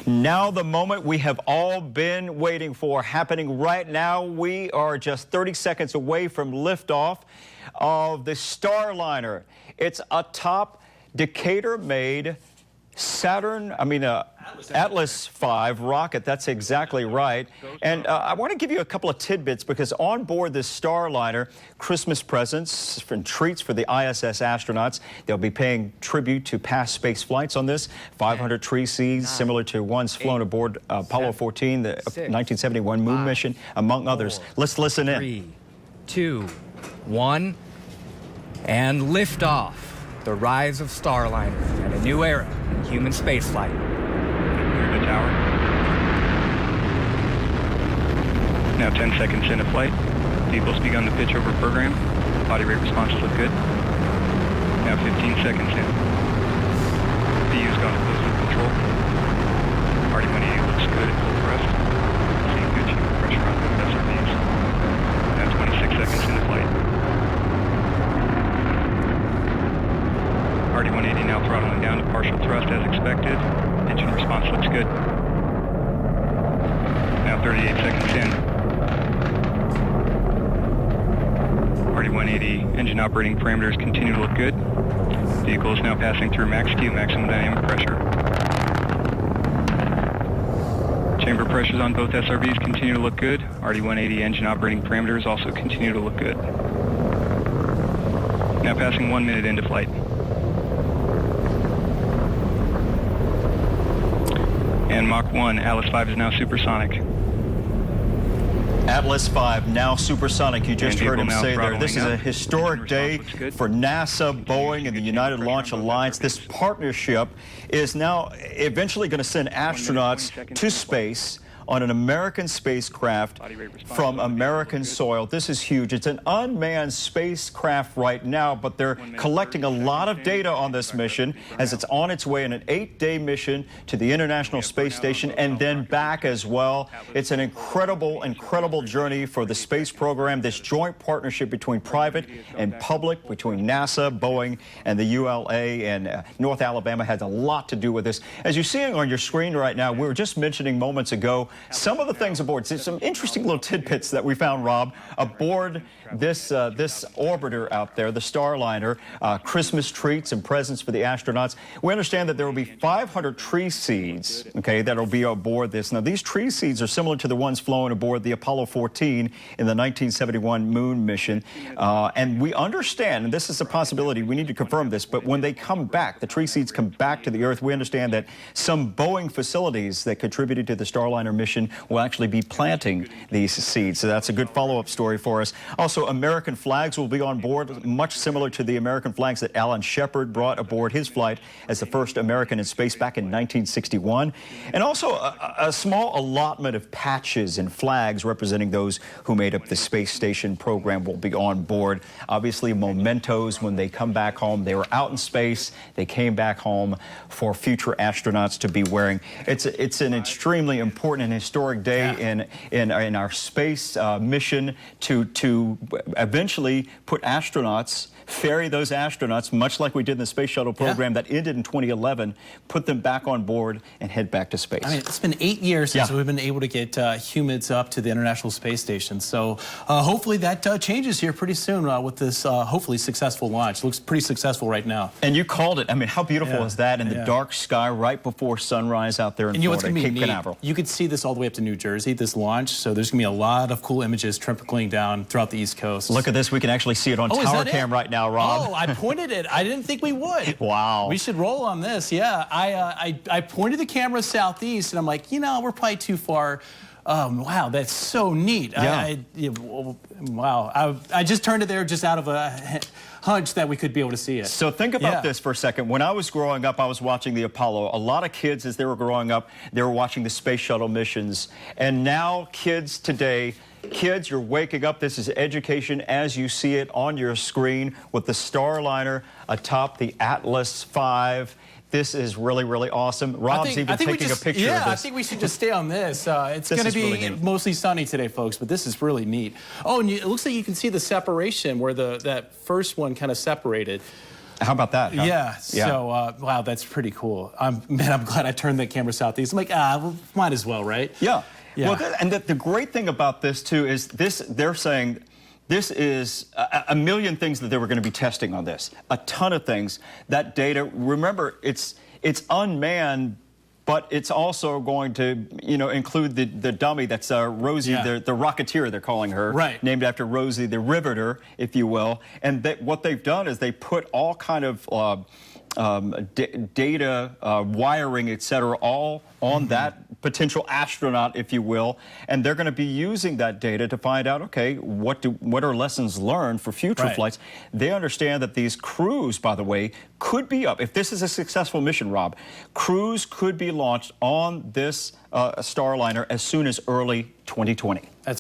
Now the moment we have all been waiting for, happening right now. We are just 30 seconds away from liftoff of the Starliner. It's a top Decatur-made Atlas V rocket. That's exactly right. And I want to give you a couple of tidbits because on board this Starliner, Christmas presents and treats for the ISS astronauts. They'll be paying tribute to past space flights on this. 500 tree seeds, similar to ones flown aboard Apollo 14, the 1971 moon mission, among others. Let's listen in. 3, 2, 1, and liftoff. The rise of Starliner and a new era in human spaceflight. Near the tower. Now 10 seconds into flight. Vehicle's begun the pitch over program. Body rate responses look good. Now 15 seconds in. VU's gone to closed loop control. RD-180 looks good at full thrust. Seeing good chamber pressure on both SRBs. Now 26 seconds into flight. RD-180 now throttling down to partial thrust as expected. Engine response looks good. Now 38 seconds in. RD-180 engine operating parameters continue to look good. Vehicle is now passing through max Q, maximum dynamic pressure. Chamber pressures on both SRBs continue to look good. RD-180 engine operating parameters also continue to look good. Now passing 1 minute into flight. And Mach 1, Atlas V is now supersonic. Atlas V, now supersonic. You just heard him say there. This is a historic day for NASA, Boeing, and the United Launch Alliance. This partnership is now eventually going to send astronauts to space on an American spacecraft from American soil. This is huge. It's an unmanned spacecraft right now, but they're collecting a lot of data on this mission as it's on its way in an 8-day mission to the International Space Station and then back as well. It's an incredible, incredible journey for the space program. This joint partnership between private and public, between NASA, Boeing, and the ULA and North Alabama has a lot to do with this. As you're seeing on your screen right now, we were just mentioning moments ago some of the things aboard. Some interesting little tidbits that we found, Rob, aboard this this orbiter out there, the Starliner. Christmas treats and presents for the astronauts. We understand that there will be 500 tree seeds, okay, that will be aboard this. Now, these tree seeds are similar to the ones flown aboard the Apollo 14 in the 1971 moon mission. And we understand, and this is a possibility, we need to confirm this, but when they come back, the tree seeds come back to the Earth, we understand that some Boeing facilities that contributed to the Starliner mission will actually be planting these seeds. So that's a good follow-up story for us. Also, American flags will be on board, much similar to the American flags that Alan Shepard brought aboard his flight as the first American in space back in 1961. And also a small allotment of patches and flags representing those who made up the space station program will be on board. Obviously, mementos when they come back home. They were out in space. They came back home for future astronauts to be wearing. It's an extremely important and historic day in our space mission to eventually put astronauts, ferry those astronauts, much like we did in the Space Shuttle program that ended in 2011, put them back on board and head back to space. I mean, it's been 8 years since we've been able to get humans up to the International Space Station. So hopefully that changes here pretty soon with this hopefully successful launch. It looks pretty successful right now. And you called it. I mean, how beautiful is that in the dark sky right before sunrise out there in Florida, Cape Canaveral? You could see this all the way up to New Jersey, this launch. So there's going to be a lot of cool images trickling down throughout the East Coast. Look at this. We can actually see it on tower cam right now, Rob. Oh, I pointed it. I didn't think we would. Wow. We should roll on this. Yeah, I pointed the camera southeast, and I'm like, you know, we're probably too far. Wow, that's so neat. Yeah. Wow. I just turned it there just out of a hunch that we could be able to see it. So think about this for a second. When I was growing up, I was watching the Apollo. A lot of kids, as they were growing up, they were watching the Space Shuttle missions. And now kids today, kids, you're waking up. This is education as you see it on your screen with the Starliner atop the Atlas V. This is really, really awesome. Rob's even taking a picture of this. Yeah, I think we should just stay on this. It's going to be really mostly sunny today, folks, but this is really neat. Oh, and it looks like you can see the separation where that first one kind of separated. How about that? Huh? Yeah. So, wow, that's pretty cool. Man, I'm glad I turned that camera southeast. I'm like, well, might as well, right? Yeah. Yeah. Well, and the great thing about this, too, is they're saying this is a million things that they were going to be testing on this. A ton of things. That data, remember, it's unmanned, but it's also going to, include the dummy that's Rosie, the Rocketeer, they're calling her. Right. Named after Rosie the Riveter, if you will. And what they've done is they put all kind of data, wiring, et cetera, all on that potential astronaut, if you will, and they're going to be using that data to find out, okay, what are lessons learned for future flights. They understand that these crews, by the way, could be up. If this is a successful mission, Rob, crews could be launched on this Starliner as soon as early 2020.